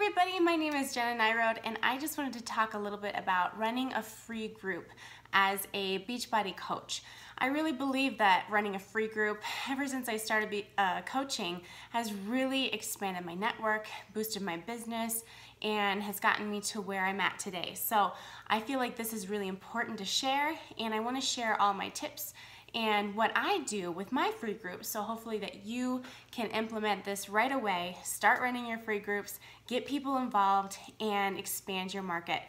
everybody, my name is Jenna Nyrode and I just wanted to talk a little bit about running a free group as a Beachbody coach. I really believe that running a free group ever since I started coaching has really expanded my network, boosted my business, and has gotten me to where I'm at today. So I feel like this is really important to share, and I want to share all my tips and what I do with my free groups, so hopefully that you can implement this right away, start running your free groups, get people involved, and expand your market.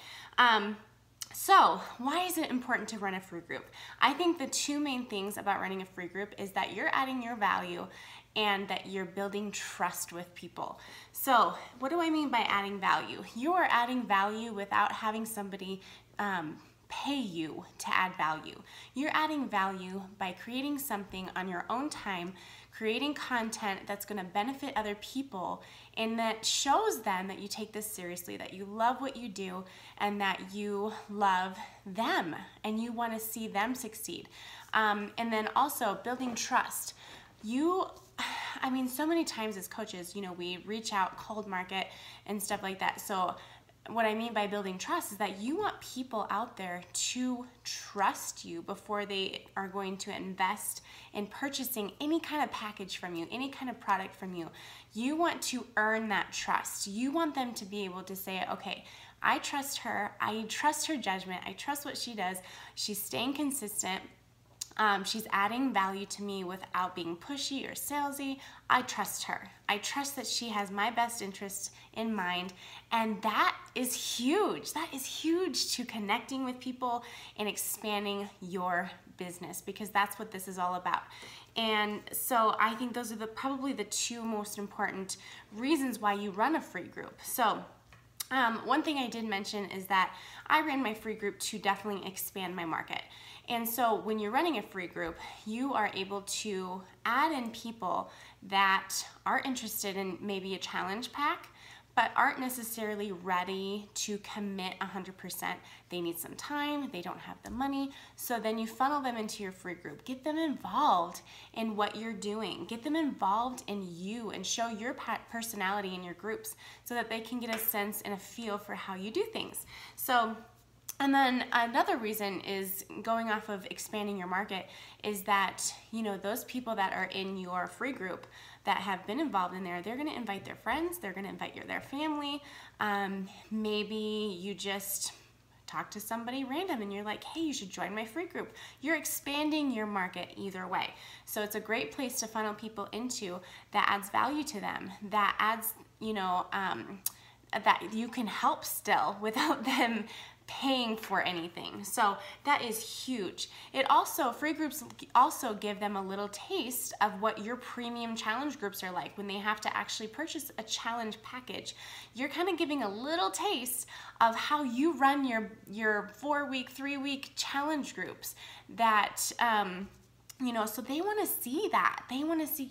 So why is it important to run a free group? I think the two main things about running a free group is that you're adding your value and that you're building trust with people. So what do I mean by adding value? You are adding value without having somebody pay you to add value. You're adding value by creating something on your own time, creating content that's going to benefit other people and that shows them that you take this seriously, that you love what you do, and that you love them and you want to see them succeed. And then also building trust. So many times as coaches, we reach out cold market and stuff like that. So what I mean by building trust is that you want people out there to trust you before they are going to invest in purchasing any kind of package from you, any kind of product from you. You want to earn that trust. You want them to be able to say, okay, I trust her judgment, I trust what she does, she's staying consistent, she's adding value to me without being pushy or salesy. I trust her. I trust that she has my best interests in mind, and that is huge. That is huge to connecting with people and expanding your business, because that's what this is all about. And so I think those are probably the two most important reasons why you run a free group. So one thing I did mention is that I ran my free group to definitely expand my market. And so when you're running a free group, you are able to add in people that are interested in maybe a challenge pack, but aren't necessarily ready to commit 100%. They need some time, they don't have the money, so then you funnel them into your free group. Get them involved in what you're doing. Get them involved in you and show your personality in your groups so that they can get a sense and a feel for how you do things. And then another reason is going off of expanding your market is that, those people that are in your free group that have been involved in there, they're going to invite their friends, they're going to invite their family. Maybe you just talk to somebody random and you're like, hey, you should join my free group. You're expanding your market either way. So it's a great place to funnel people into that adds value to them, that adds, that you can help still without them paying for anything. So that is huge. Free groups also give them a little taste of what your premium challenge groups are like when they have to actually purchase a challenge package. You're kind of giving a little taste of how you run your 4-week, 3-week challenge groups that, so they want to see that. They want to see,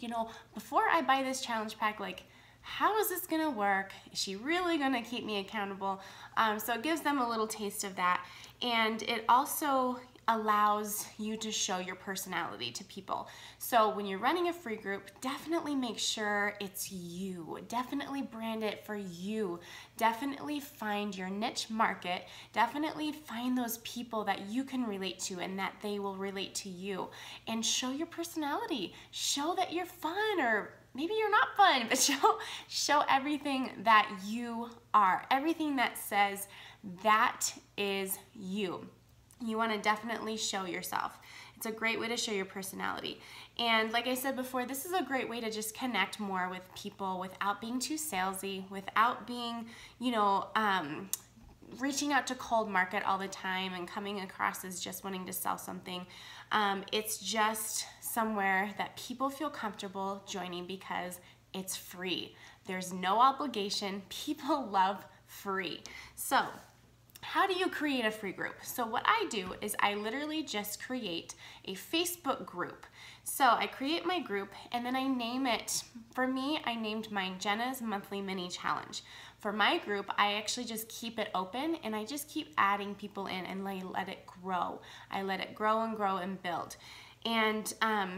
before I buy this challenge pack, like, how is this gonna work? Is she really gonna keep me accountable? So it gives them a little taste of that. And it also allows you to show your personality to people. So when you're running a free group, definitely make sure it's you. Definitely brand it for you. Definitely find your niche market. Definitely find those people that you can relate to and that they will relate to you. And show your personality. Show that you're fun, or maybe you're not fun, but show everything that you are. Everything that says that is you. You want to definitely show yourself. It's a great way to show your personality. And like I said before, this is a great way to just connect more with people without being too salesy, without being, reaching out to cold market all the time and coming across as just wanting to sell something. It's just somewhere that people feel comfortable joining because it's free. There's no obligation. People love free. So how do you create a free group? So what I do is I literally just create a Facebook group. So I create my group and then I name it. For me, I named mine Jenna's Monthly Mini Challenge. For my group, I actually just keep it open and I just keep adding people in and I let it grow. I let it grow and grow and build. And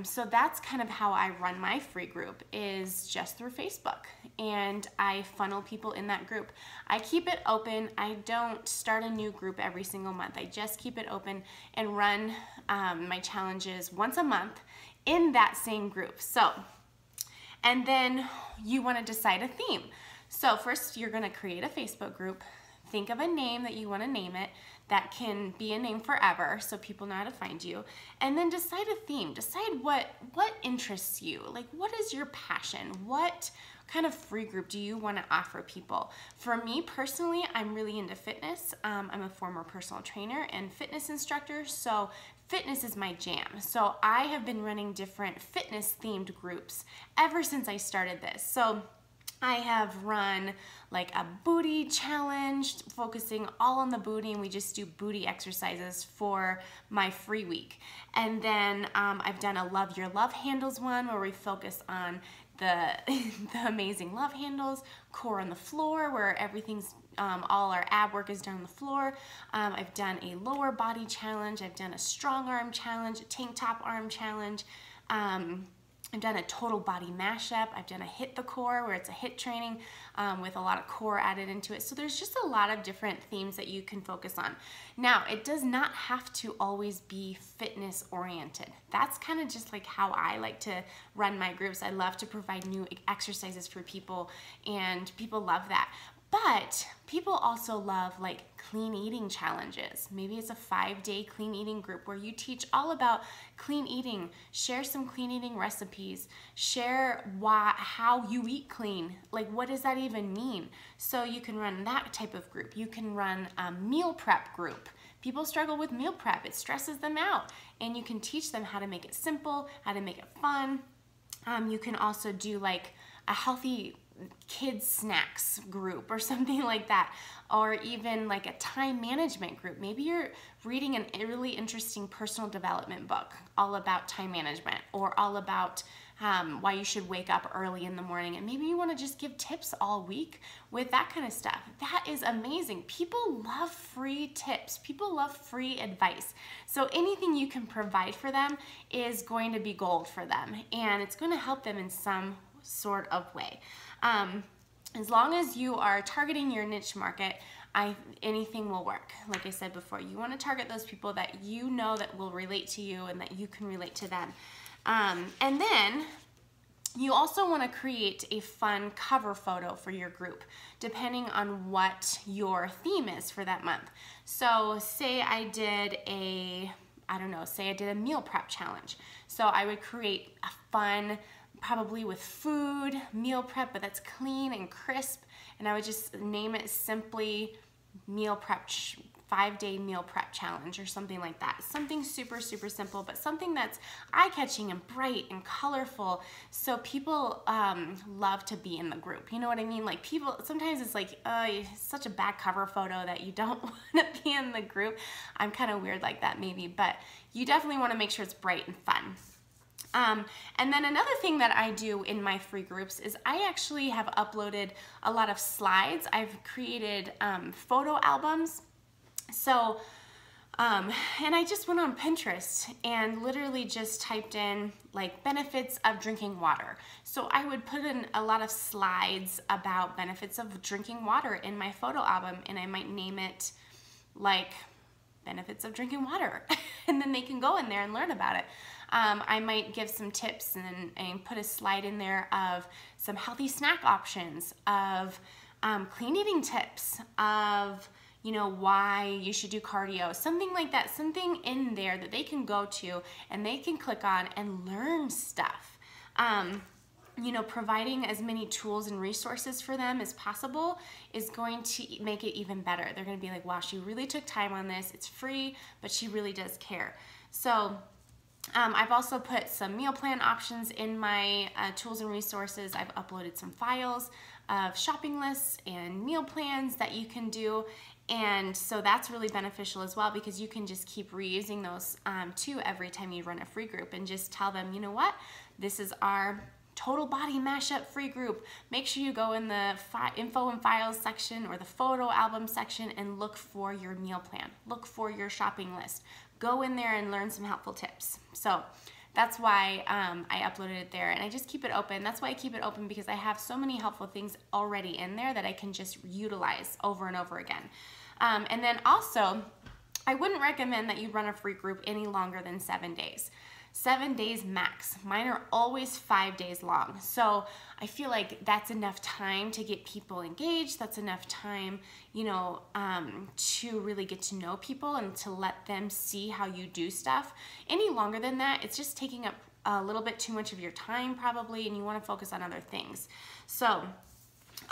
so that's kind of how I run my free group, is just through Facebook. And I funnel people in that group. I keep it open. I don't start a new group every single month. I just keep it open and run my challenges once a month in that same group. So, and then you want to decide a theme. So first you're going to create a Facebook group. Think of a name that you want to name it that can be a name forever so people know how to find you. And then decide a theme. Decide what interests you. Like, what is your passion? What kind of free group do you want to offer people? For me personally, I'm really into fitness. I'm a former personal trainer and fitness instructor, so fitness is my jam. So I have been running different fitness themed groups ever since I started this. So I have run like a booty challenge, focusing all on the booty, and we just do booty exercises for my free week. And then I've done a Love Your Love Handles one where we focus on the amazing love handles, core on the floor, where everything's, all our ab work is done on the floor. I've done a lower body challenge. I've done a strong arm challenge, a tank top arm challenge. I've done a total body mashup. I've done a hit the core, where it's a hit training with a lot of core added into it. So there's just a lot of different themes that you can focus on. Now, it does not have to always be fitness oriented. That's kind of just like how I like to run my groups. I love to provide new exercises for people, and people love that. But people also love like clean eating challenges. Maybe it's a 5-day clean eating group where you teach all about clean eating, share some clean eating recipes, share how you eat clean. Like, what does that even mean? So you can run that type of group. You can run a meal prep group. People struggle with meal prep. It stresses them out. And you can teach them how to make it simple, how to make it fun. You can also do like a healthy kids snacks group or something like that, or even like a time management group. Maybe you're reading a really interesting personal development book all about time management, or all about why you should wake up early in the morning, and maybe you want to just give tips all week with that kind of stuff. That is amazing. People love free tips. People love free advice. So anything you can provide for them is going to be gold for them, and it's going to help them in some sort of way. As long as you are targeting your niche market, anything will work. Like I said before, you want to target those people that you know that will relate to you and that you can relate to them. And then you also want to create a fun cover photo for your group, depending on what your theme is for that month. So say I did a meal prep challenge. So I would create a fun, probably with food, meal prep, but that's clean and crisp. And I would just name it simply meal prep, 5-day meal prep challenge or something like that. Something super, super simple, but something that's eye-catching and bright and colorful, so people love to be in the group. You know what I mean? Like, people, sometimes it's like, such a bad cover photo that you don't want to be in the group. I'm kind of weird like that maybe, but you definitely want to make sure it's bright and fun. And then another thing that I do in my free groups is I actually have uploaded a lot of slides. I've created photo albums. So, and I just went on Pinterest and literally just typed in like benefits of drinking water. So I would put in a lot of slides about benefits of drinking water in my photo album, and I might name it like benefits of drinking water. And then they can go in there and learn about it. I might give some tips and put a slide in there of some healthy snack options, of clean eating tips, of, you know, why you should do cardio, something like that, something in there that they can go to and they can click on and learn stuff. You know, providing as many tools and resources for them as possible is going to make it even better. They're going to be like, wow, she really took time on this. It's free, but she really does care. So I've also put some meal plan options in my tools and resources. I've uploaded some files of shopping lists and meal plans that you can do. And so that's really beneficial as well, because you can just keep reusing those too every time you run a free group, and just tell them, you know what, this is our total body mashup free group. Make sure you go in the info and files section or the photo album section and look for your meal plan. Look for your shopping list. Go in there and learn some helpful tips. So That's why I uploaded it there, and I just keep it open. That's why I keep it open, because I have so many helpful things already in there that I can just utilize over and over again. And then also, I wouldn't recommend that you run a free group any longer than 7 days. 7 days max. Mine are always 5 days long. So I feel like that's enough time to get people engaged. That's enough time, you know, to really get to know people and to let them see how you do stuff. Any longer than that, it's just taking up a little bit too much of your time probably, and you want to focus on other things. So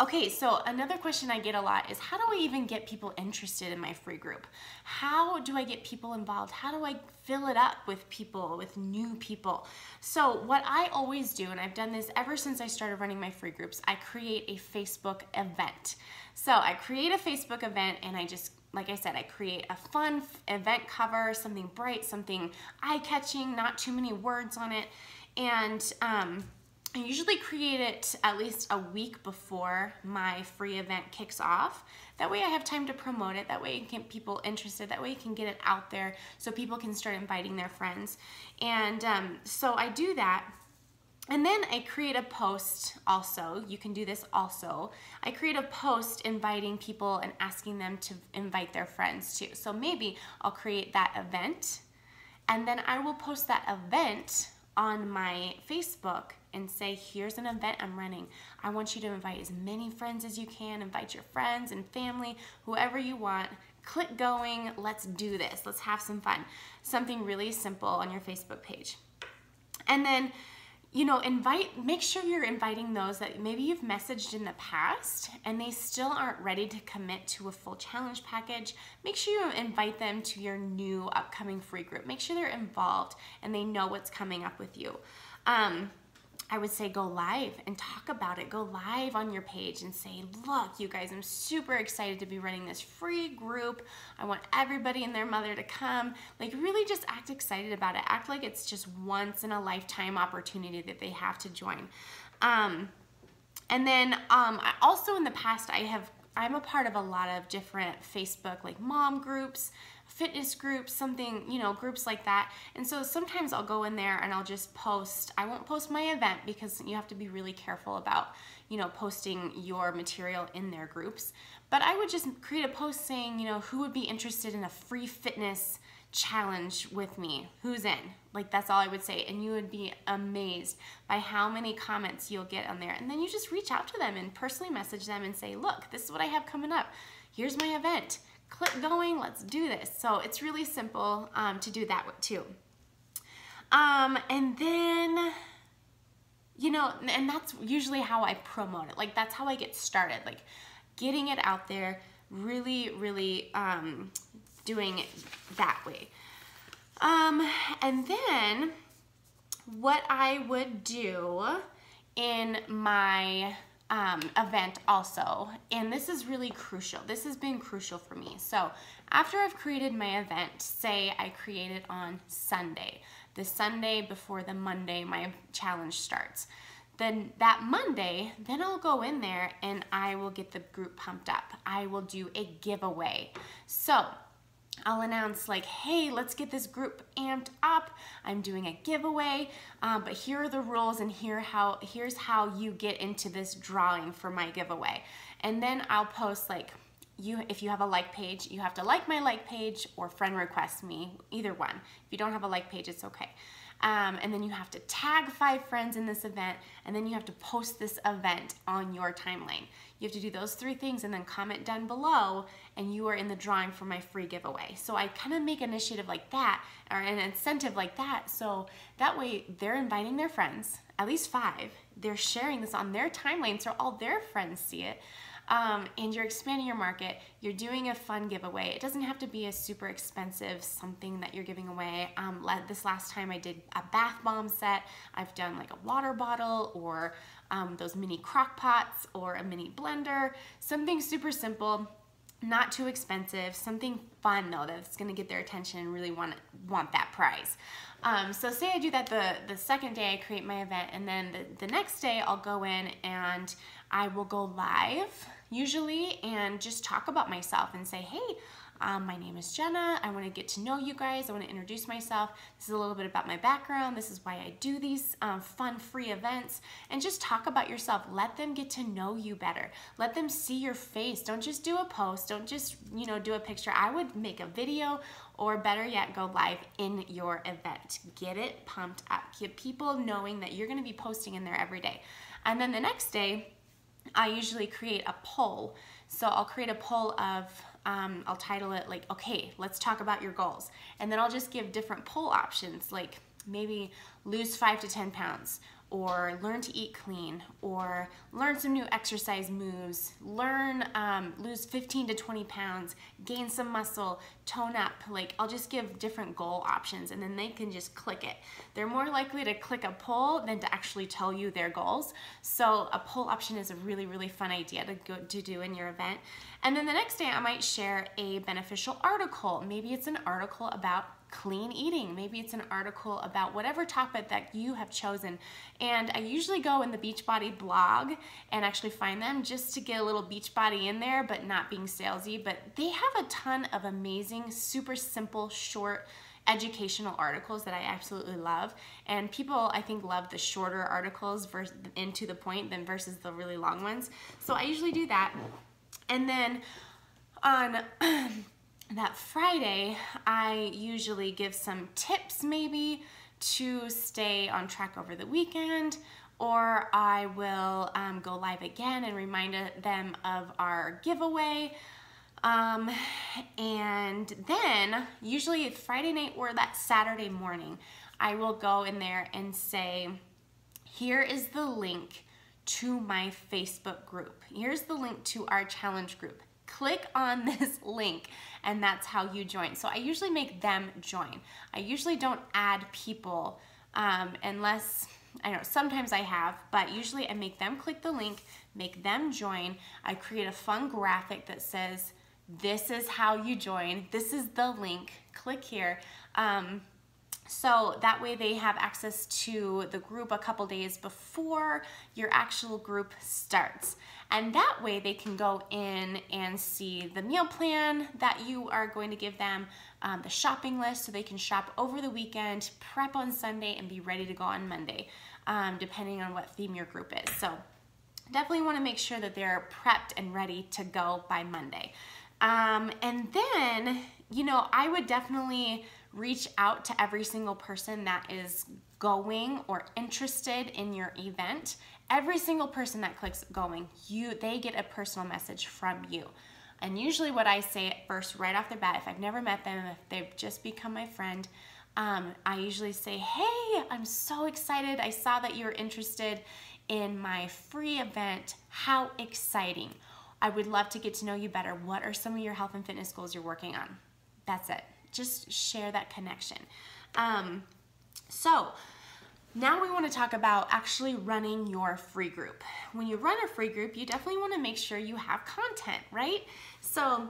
okay, so another question I get a lot is, how do I even get people interested in my free group? How do I get people involved? How do I fill it up with people, with new people? So what I always do, and I've done this ever since I started running my free groups, I create a Facebook event. So I create a Facebook event, and I just, like I said, I create a fun event cover, something bright, something eye-catching, not too many words on it, and I usually create it at least a week before my free event kicks off. That way I have time to promote it. That way I can get people interested. That way I can get it out there so people can start inviting their friends. And so I do that. And then I create a post also. You can do this also. I create a post inviting people and asking them to invite their friends too. So maybe I'll create that event, and then I will post that event on my Facebook and say, here's an event I'm running. I want you to invite as many friends as you can. Invite your friends and family, whoever you want. Click going, let's do this. Let's have some fun. Something really simple on your Facebook page. And then, you know, make sure you're inviting those that maybe you've messaged in the past and they still aren't ready to commit to a full challenge package. Make sure you invite them to your new upcoming free group. Make sure they're involved and they know what's coming up with you. I would say go live and talk about it. Go live on your page and say, look, you guys, I'm super excited to be running this free group. I want everybody and their mother to come. Like, really just act excited about it. Act like it's just once in a lifetime opportunity that they have to join. And then I also in the past, I'm a part of a lot of different Facebook, like mom groups, fitness groups, something, you know, groups like that. And so sometimes I'll go in there and I'll just post. I won't post my event because you have to be really careful about, you know, posting your material in their groups. But I would just create a post saying, you know, who would be interested in a free fitness challenge with me? Who's in? Like, that's all I would say. And you would be amazed by how many comments you'll get on there. And then you just reach out to them and personally message them and say, look, this is what I have coming up. Here's my event. Click going, let's do this. So it's really simple to do that too. And then, you know, and that's usually how I promote it. Like, that's how I get started, like getting it out there, really, really doing it that way. And then what I would do in my event also, and this is really crucial. This has been crucial for me. So after I've created my event, say I create it on Sunday, the Sunday before the Monday my challenge starts. Then that Monday, then I'll go in there and I will get the group pumped up. I will do a giveaway. So I'll announce like, hey, let's get this group amped up. I'm doing a giveaway, but here are the rules and here's how you get into this drawing for my giveaway. And then I'll post like, if you have a like page, you have to like my like page or friend request me, either one. If you don't have a like page, it's okay. And then you have to tag 5 friends in this event, and then you have to post this event on your timeline. You have to do those 3 things and then comment down below, and you are in the drawing for my free giveaway. So I kind of make an initiative like that, or an incentive like that, so that way they're inviting their friends, at least 5. They're sharing this on their timeline so all their friends see it. And you're expanding your market, you're doing a fun giveaway. It doesn't have to be a super expensive something that you're giving away. This last time I did a bath bomb set. I've done like a water bottle or those mini crock pots or a mini blender, something super simple, not too expensive, something fun though that's gonna get their attention and really want that prize. So say I do that the second day I create my event, and then the next day I'll go in and I will go live usually and just talk about myself and say, hey, My name is Jenna. I want to get to know you guys. I want to introduce myself. This is a little bit about my background. This is why I do these fun free events, and just talk about yourself. Let them get to know you better. Let them see your face. Don't just do a post. Don't just, do a picture. I would make a video, or better yet, go live in your event. Get it pumped up. Get people knowing that you're going to be posting in there every day. And then the next day, I usually create a poll. So I'll create a poll of, I'll title it like, okay, let's talk about your goals. And then I'll just give different poll options, like maybe lose 5 to 10 pounds, or learn to eat clean, or learn some new exercise moves, lose 15 to 20 pounds, gain some muscle, tone up. Like, I'll just give different goal options, and then they can just click it. They're more likely to click a poll than to actually tell you their goals. So a poll option is a really, really fun idea to do in your event. And then the next day I might share a beneficial article. Maybe it's an article about clean eating. Maybe it's an article about whatever topic that you have chosen. And I usually go in the Beachbody blog and actually find them just to get a little Beachbody in there, but not being salesy. But they have a ton of amazing, super simple, short, educational articles that I absolutely love. And people, I think, love the shorter articles and to the point than versus the really long ones. So I usually do that. And then on that Friday, I usually give some tips maybe to stay on track over the weekend, or I will go live again and remind them of our giveaway. And then usually Friday night or that Saturday morning, I will go in there and say, here is the link to my Facebook group. Here's the link to our challenge group. Click on this link, and that's how you join. So I usually make them join. I usually don't add people unless, I know, sometimes I have, but usually I make them click the link, make them join. I create a fun graphic that says, this is how you join. This is the link. Click here. So that way they have access to the group a couple days before your actual group starts. And that way they can go in and see the meal plan that you are going to give them, the shopping list, so they can shop over the weekend, prep on Sunday, and be ready to go on Monday, depending on what theme your group is. So definitely want to make sure that they're prepped and ready to go by Monday. And then, I would definitely reach out to every single person that is going or interested in your event. Every single person that clicks going, they get a personal message from you. And usually what I say at first, right off the bat, if I've never met them, if they've just become my friend, I usually say, hey, I'm so excited. I saw that you're interested in my free event. How exciting. I would love to get to know you better. What are some of your health and fitness goals you're working on? That's it. Just share that connection. So now we want to talk about actually running your free group. When you run a free group, you definitely want to make sure you have content, right? So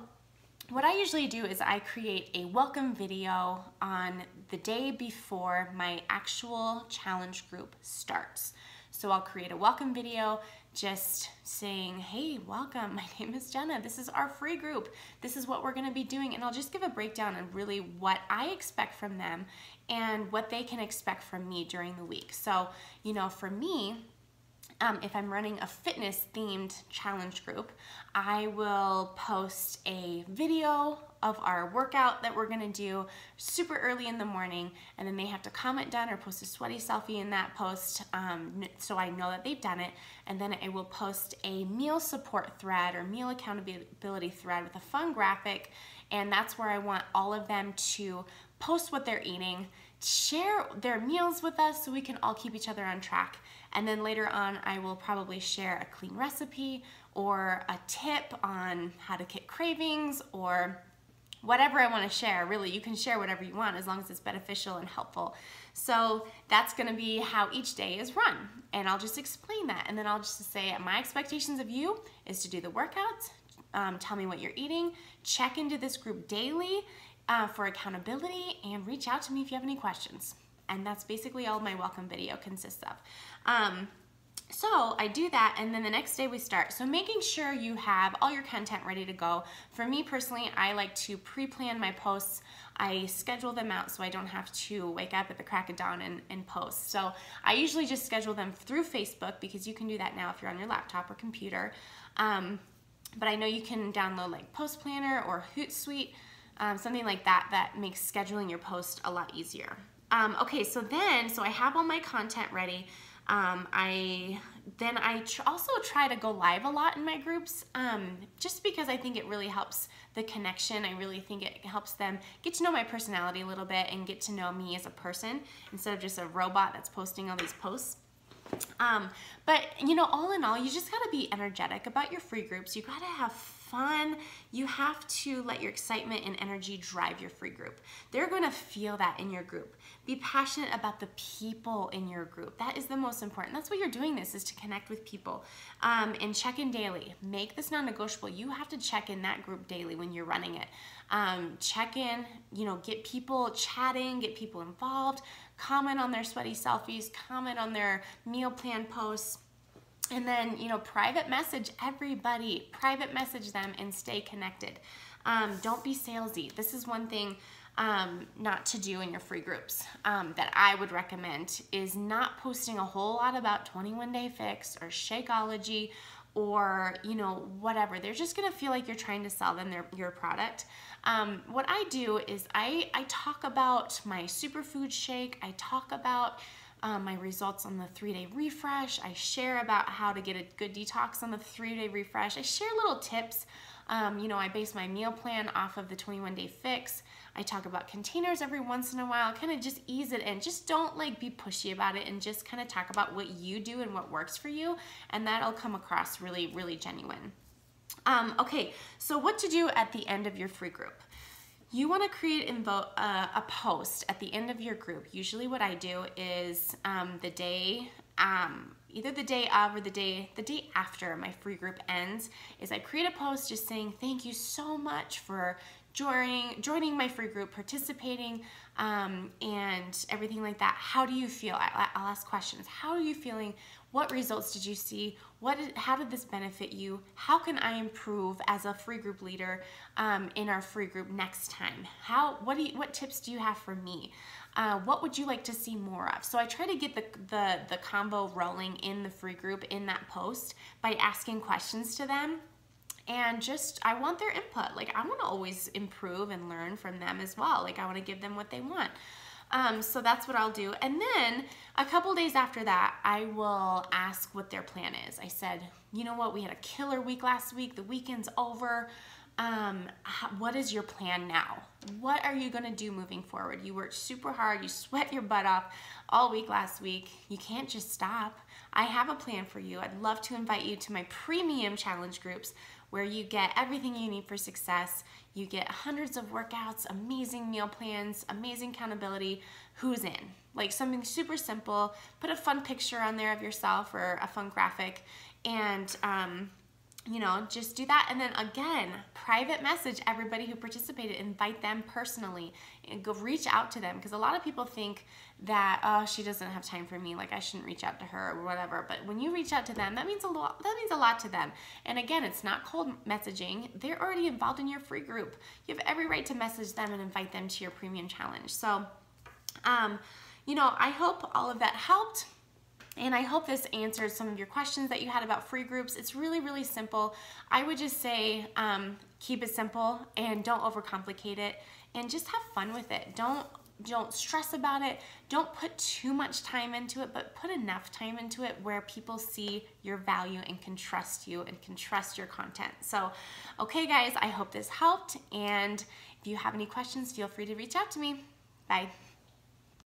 what I usually do is I create a welcome video on the day before my actual challenge group starts. So I'll create a welcome video just saying, hey, welcome, my name is Jenna. This is our free group. This is what we're gonna be doing. And I'll just give a breakdown of really what I expect from them and what they can expect from me during the week. So, for me, if I'm running a fitness themed challenge group, I will post a video of our workout that we're gonna do super early in the morning, and then they have to comment done or post a sweaty selfie in that post so I know that they've done it. And then I will post a meal support thread or meal accountability thread with a fun graphic, and that's where I want all of them to post what they're eating, share their meals with us so we can all keep each other on track. And then later on, I will probably share a clean recipe or a tip on how to kick cravings or whatever I want to share. Really, you can share whatever you want as long as it's beneficial and helpful. So that's going to be how each day is run. And I'll just explain that. And then I'll just say my expectations of you is to do the workouts, tell me what you're eating, check into this group daily for accountability, and reach out to me if you have any questions. And that's basically all my welcome video consists of. So I do that, and then the next day we start. So making sure you have all your content ready to go. For me personally, I like to pre-plan my posts. I schedule them out so I don't have to wake up at the crack of dawn and post. So I usually just schedule them through Facebook, because you can do that now if you're on your laptop or computer. But I know you can download like Post Planner or Hootsuite, something like that, that makes scheduling your post a lot easier. Okay, so I have all my content ready. I also try to go live a lot in my groups, just because I think it really helps the connection. I really think it helps them get to know my personality a little bit and get to know me as a person instead of just a robot that's posting all these posts. But you know, all in all, you just gotta be energetic about your free groups. You gotta have fun. You have to let your excitement and energy drive your free group. They're gonna feel that in your group. Be passionate about the people in your group. That is the most important. That's what you're doing this, is to connect with people. And check in daily. Make this non-negotiable. You have to check in that group daily when you're running it. Check in, you know, get people chatting, get people involved, comment on their sweaty selfies, comment on their meal plan posts. And then, you know, private message everybody, private message them and stay connected. Don't be salesy. This is one thing not to do in your free groups that I would recommend, is not posting a whole lot about 21 Day Fix or Shakeology or, you know, whatever. They're just gonna feel like you're trying to sell them your product. What I do is I talk about my superfood shake. I talk about my results on the 3-day refresh. I share about how to get a good detox on the 3-day refresh. I share little tips. You know, I base my meal plan off of the 21 Day Fix. I talk about containers every once in a while, kind of just ease it in. Just don't like be pushy about it, and just kind of talk about what you do and what works for you, and that'll come across really, really genuine. Okay, so what to do at the end of your free group. You want to create a post at the end of your group. Usually what I do is the day, either the day of or the day after my free group ends, is I create a post just saying thank you so much for joining my free group, participating, and everything like that. How do you feel? I'll ask questions. How are you feeling? What results did you see? How did this benefit you? How can I improve as a free group leader in our free group next time? What tips do you have for me? What would you like to see more of? So I try to get the convo rolling in the free group in that post by asking questions to them. And just, I want their input. Like, I want to always improve and learn from them as well. Like, I want to give them what they want. So that's what I'll do. And then a couple days after that, I will ask what their plan is. I said, you know what, we had a killer week last week. The weekend's over. What is your plan now? What are you gonna do moving forward? You worked super hard. You sweat your butt off all week last week. You can't just stop. I have a plan for you. I'd love to invite you to my premium challenge groups, where you get everything you need for success. You get hundreds of workouts, amazing meal plans, amazing accountability. Who's in? Like something super simple. Put a fun picture on there of yourself or a fun graphic, and you know, just do that. And then again, private message everybody who participated, invite them personally, and go reach out to them, because a lot of people think that, oh, she doesn't have time for me, like I shouldn't reach out to her or whatever. But when you reach out to them, that means a lot. That means a lot to them. And again, it's not cold messaging. They're already involved in your free group. You have every right to message them and invite them to your premium challenge. So, you know, I hope all of that helped. And I hope this answered some of your questions that you had about free groups. It's really, really simple. I would just say keep it simple and don't overcomplicate it, and just have fun with it. Don't stress about it. Don't put too much time into it, but put enough time into it where people see your value and can trust you and can trust your content. So, okay guys, I hope this helped. And if you have any questions, feel free to reach out to me. Bye.